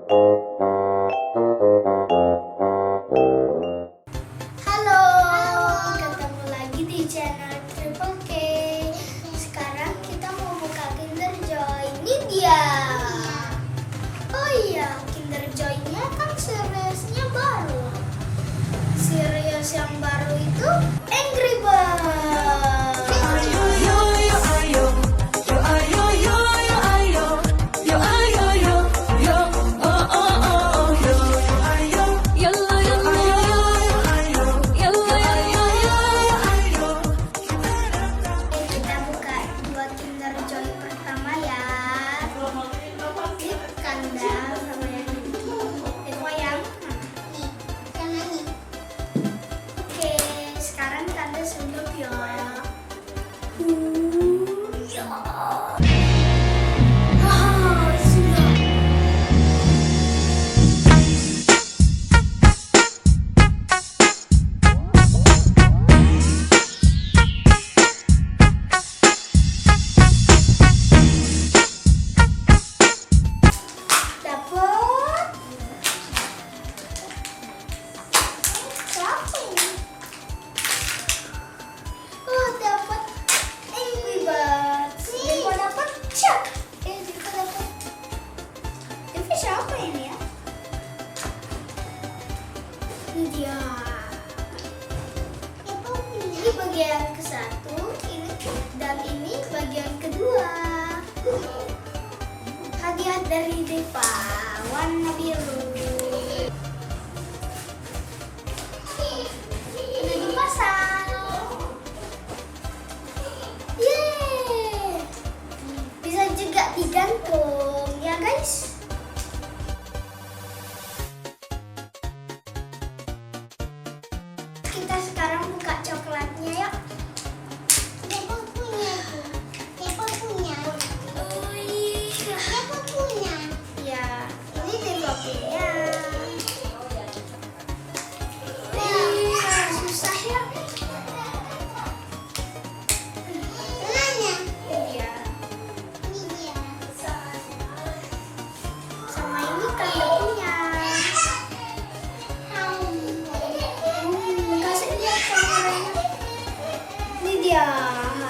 Halo, ketemu lagi di channel Triple K. Sekarang kita mau buka Kinder Joy. Ini dia. Oh iya, Kinder Joy-nya kan seriesnya baru. Series yang baru itu Angry Birds. Kita buka dua Kinder Joy pertama ya. Ini Kanda sama yang ini. Dewa yang mana? Oke, sekarang Kanda senyum ya. Ya. Ah, sudah. Dapat. Siapa ini? Oh, dapat Angry Birds. Dewa dapat Chuck. Dewa dapat. Dewa siapa ini ya? Ini dia. Ini bagian ke satu, ini dan ini bagian kedua. Hadiah dari Deva warna biru. Udah dipasang. Yeay. Bisa juga digantung ya guys. Kita sekarang buka coklatnya ya. Depa punya tuh. Depa punya. Oh iya. Depa punya. Ya, ini Deva punya. Iya, susah ya. Mana? Iya. Ini dia. Sama ini Kanda punya. Kasih lihat kameranya. Ini dia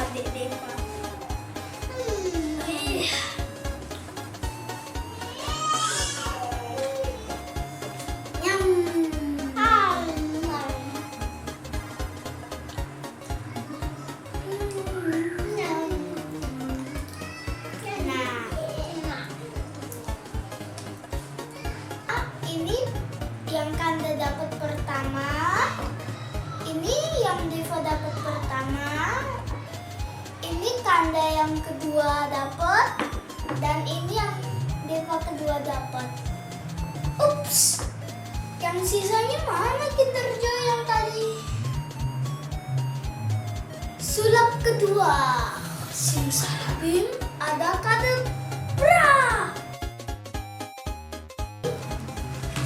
adik Deva. Ih. Nyam. Nah, ini yang Kanda dapat pertama. Ini yang Deva dapat pertama. Ini Kanda yang kedua dapat. Dan ini yang Deva kedua dapat. Ups. Yang sisanya mana Kinder Joy yang tadi? Sulap kedua. Simsalabim ada kadebra.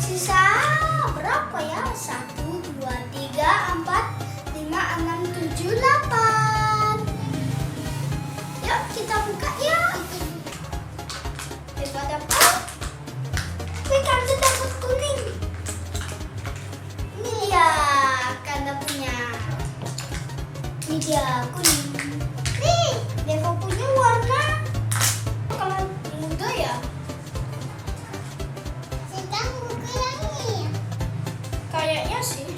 Sisa berapa ya? 1, 2, 3, 4, 5, 6, 7, 8. Yuk kita buka ya. Deva dapat. Kanda dapat kuning. Ini dia Kanda punya. Ini dia kuning. Nih, Deva punya warna kalau muda ya. Sedang buka yang ini. Kayaknya sih.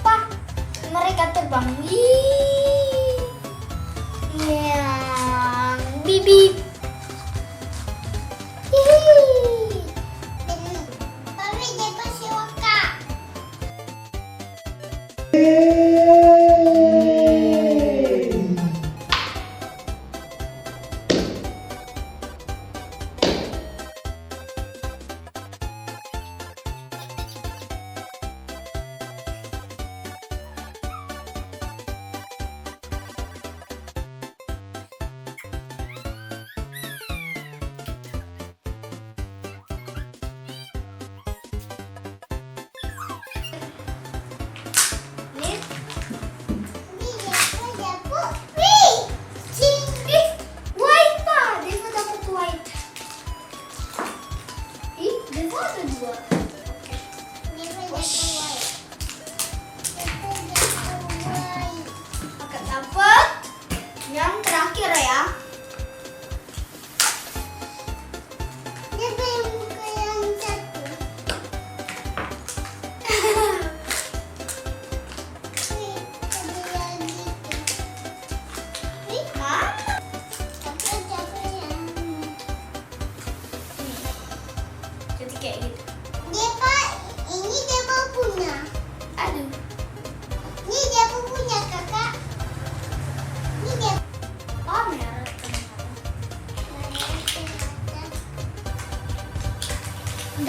Pak, mereka terbang. Yang bibip. Hihi. Tapi Depa suka.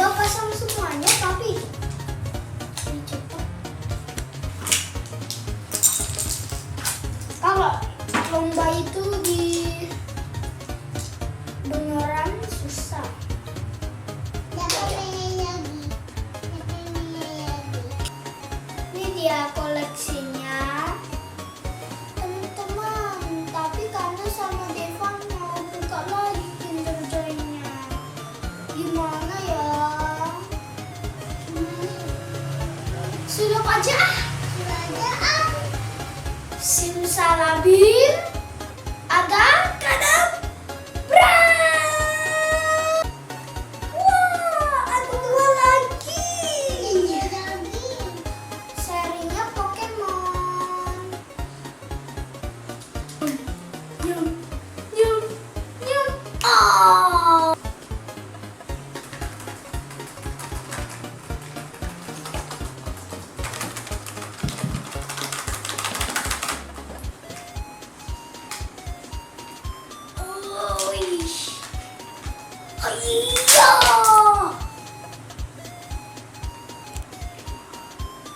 udah pasang semuanya tapi ini cepat. Kalau lomba itu di beneran susah. Ini dia koleksinya teman-teman, tapi karena sama Devan mau buka lagi Kinder Joy-nya. Gimana ya? Sudah aja. Simsalabim. Ada kadang wah, ada dua lagi. Serinya Pokemon. Nyum, nyum, nyum. Oh. Iya.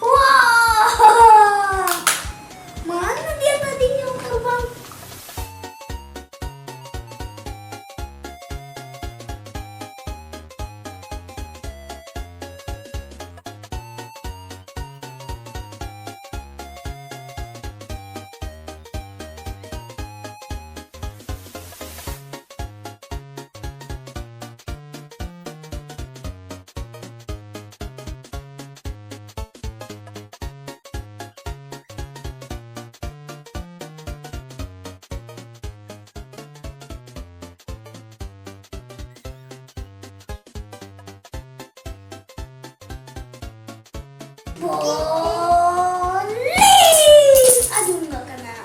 Wah. Mana dia tadi yang terbang? Boleh. Aduh, nggak kena.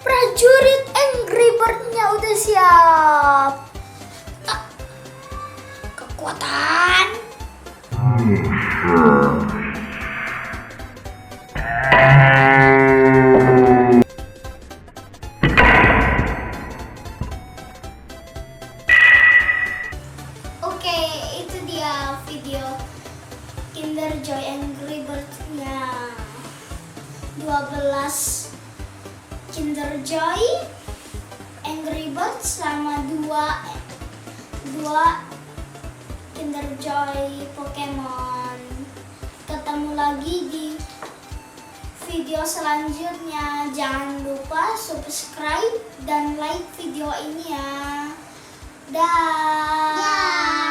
Prajurit Angry Bird-nya udah siap. Ah, kekuatan. Oke, itu dia video Kinder Joy Angry Bird-nya. 12 Kinder Joy Angry Bird sama dua Kinder Joy Pokemon. Ketemu lagi di video selanjutnya. Jangan lupa subscribe dan like video ini ya. Dah.